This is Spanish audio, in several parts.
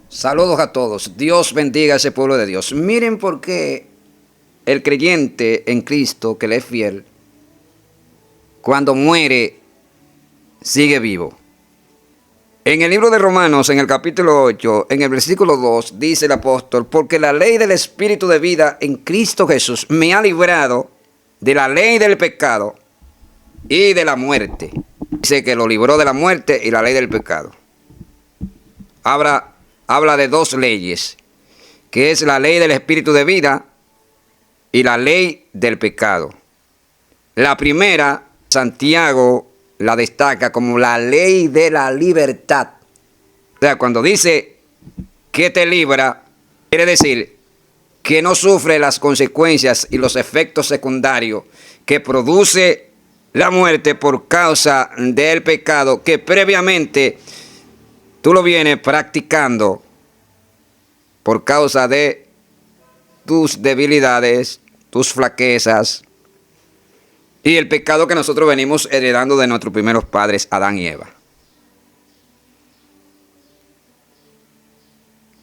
Saludos a todos. Dios bendiga a ese pueblo de Dios. Miren por qué el creyente en Cristo, que le es fiel, cuando muere, sigue vivo. En el libro de Romanos, en el capítulo 8, en el versículo 2, dice el apóstol: porque la ley del Espíritu de vida en Cristo Jesús me ha librado de la ley del pecado y de la muerte. Dice que lo libró de la muerte y la ley del pecado. Habla de dos leyes, que es la ley del Espíritu de vida y la ley del pecado. La primera, Santiago la destaca como la ley de la libertad. O sea, cuando dice que te libra, quiere decir que no sufre las consecuencias y los efectos secundarios que produce la muerte por causa del pecado que previamente tú lo vienes practicando por causa de tus debilidades, tus flaquezas y el pecado que nosotros venimos heredando de nuestros primeros padres, Adán y Eva.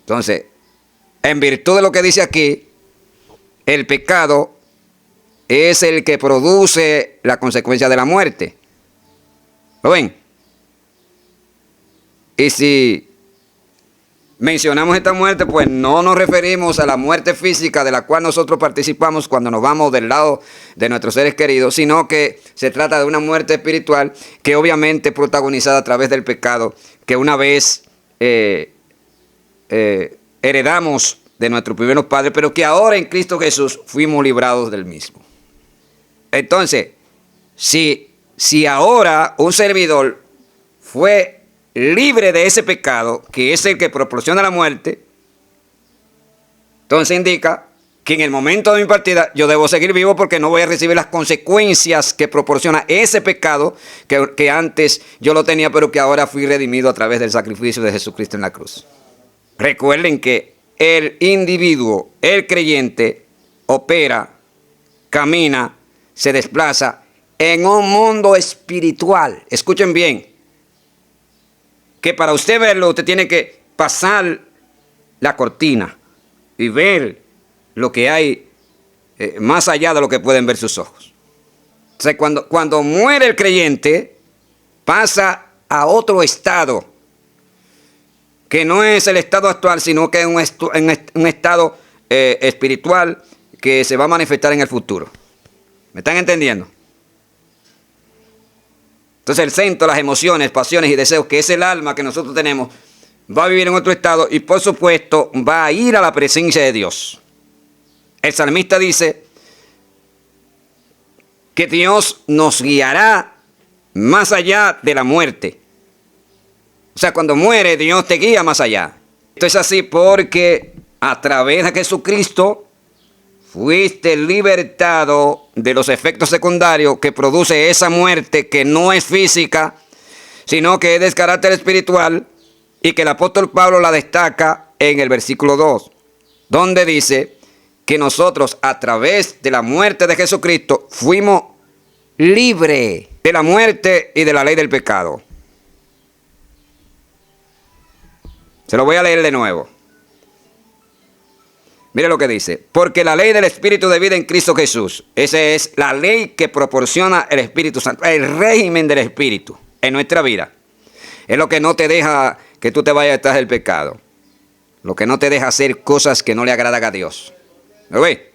Entonces, en virtud de lo que dice aquí, el pecado es el que produce la consecuencia de la muerte. ¿Lo ven? Y si mencionamos esta muerte, pues no nos referimos a la muerte física de la cual nosotros participamos cuando nos vamos del lado de nuestros seres queridos, sino que se trata de una muerte espiritual que obviamente es protagonizada a través del pecado que una vez heredamos de nuestros primeros padres, pero que ahora en Cristo Jesús fuimos librados del mismo. Entonces, si ahora un servidor fue libre de ese pecado, que es el que proporciona la muerte, entonces indica que en el momento de mi partida yo debo seguir vivo porque no voy a recibir las consecuencias que proporciona ese pecado que antes yo lo tenía, pero que ahora fui redimido a través del sacrificio de Jesucristo en la cruz. Recuerden que el individuo, el creyente, opera, camina, se desplaza en un mundo espiritual. Escuchen bien, que para usted verlo, usted tiene que pasar la cortina y ver lo que hay más allá de lo que pueden ver sus ojos. O sea, cuando muere el creyente, pasa a otro estado, que no es el estado actual, sino que es un estado espiritual que se va a manifestar en el futuro. ¿Me están entendiendo? Entonces el centro, las emociones, pasiones y deseos, que es el alma que nosotros tenemos, va a vivir en otro estado y por supuesto va a ir a la presencia de Dios. El salmista dice que Dios nos guiará más allá de la muerte. O sea, cuando muere, Dios te guía más allá. Esto es así porque a través de Jesucristo fuiste libertado de los efectos secundarios que produce esa muerte que no es física, sino que es de carácter espiritual, y que el apóstol Pablo la destaca en el versículo 2, donde dice que nosotros a través de la muerte de Jesucristo fuimos libres de la muerte y de la ley del pecado. Se lo voy a leer de nuevo. Mire lo que dice: porque la ley del Espíritu de vida en Cristo Jesús, esa es la ley que proporciona el Espíritu Santo, el régimen del Espíritu en nuestra vida. Es lo que no te deja que tú te vayas detrás del pecado, lo que no te deja hacer cosas que no le agradan a Dios. ¿Lo ve?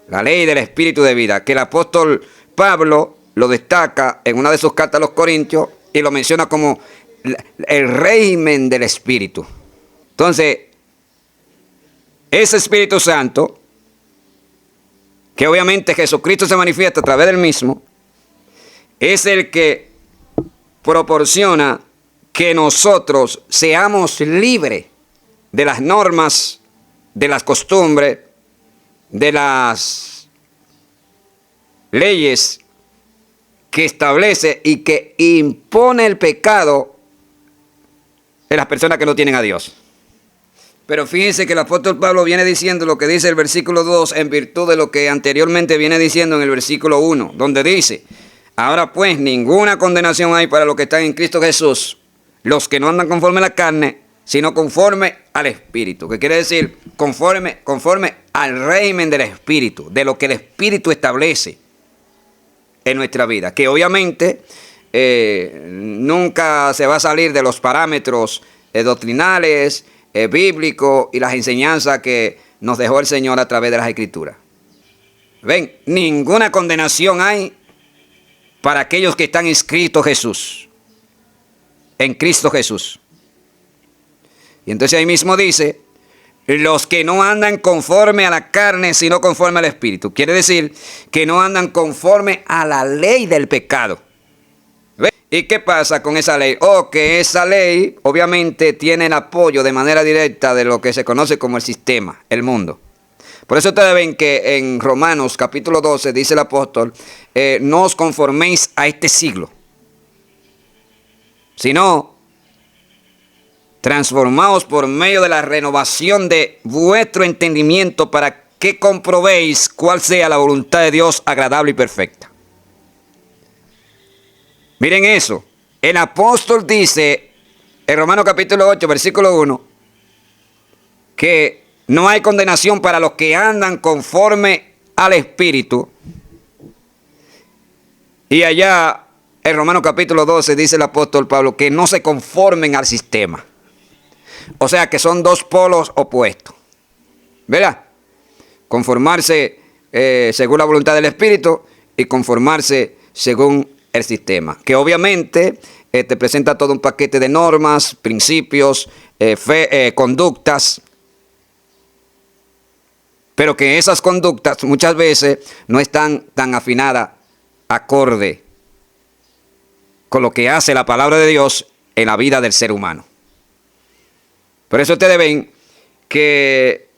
La ley del Espíritu de vida, que el apóstol Pablo lo destaca en una de sus cartas a los Corintios y lo menciona como el régimen del Espíritu. Entonces, ese Espíritu Santo, que obviamente Jesucristo se manifiesta a través del mismo, es el que proporciona que nosotros seamos libres de las normas, de las costumbres, de las leyes que establece y que impone el pecado en las personas que no tienen a Dios. Pero fíjense que el apóstol Pablo viene diciendo lo que dice el versículo 2 en virtud de lo que anteriormente viene diciendo en el versículo 1, donde dice: ahora pues ninguna condenación hay para los que están en Cristo Jesús, los que no andan conforme a la carne, sino conforme al Espíritu. ¿Qué quiere decir? Conforme al régimen del Espíritu, de lo que el Espíritu establece en nuestra vida. Que obviamente nunca se va a salir de los parámetros doctrinales, bíblicos y las enseñanzas que nos dejó el Señor a través de las Escrituras. Ven, ninguna condenación hay para aquellos que están inscritos en Cristo Jesús. Y entonces ahí mismo dice, los que no andan conforme a la carne, sino conforme al Espíritu. Quiere decir que no andan conforme a la ley del pecado. ¿Ven? ¿Y qué pasa con esa ley? Que esa ley obviamente tiene el apoyo de manera directa de lo que se conoce como el sistema, el mundo. Por eso ustedes ven que en Romanos capítulo 12 dice el apóstol, no os conforméis a este siglo, sino transformaos por medio de la renovación de vuestro entendimiento para que comprobéis cuál sea la voluntad de Dios agradable y perfecta. Miren eso, el apóstol dice en Romanos capítulo 8 versículo 1 que no hay condenación para los que andan conforme al Espíritu. Y allá en Romanos capítulo 12 dice el apóstol Pablo que no se conformen al sistema. O sea que son dos polos opuestos. ¿Verdad? Conformarse según la voluntad del Espíritu y conformarse según el sistema. Que obviamente te presenta todo un paquete de normas, principios, conductas. Pero que esas conductas muchas veces no están tan afinadas, acorde con lo que hace la palabra de Dios en la vida del ser humano. Por eso ustedes ven que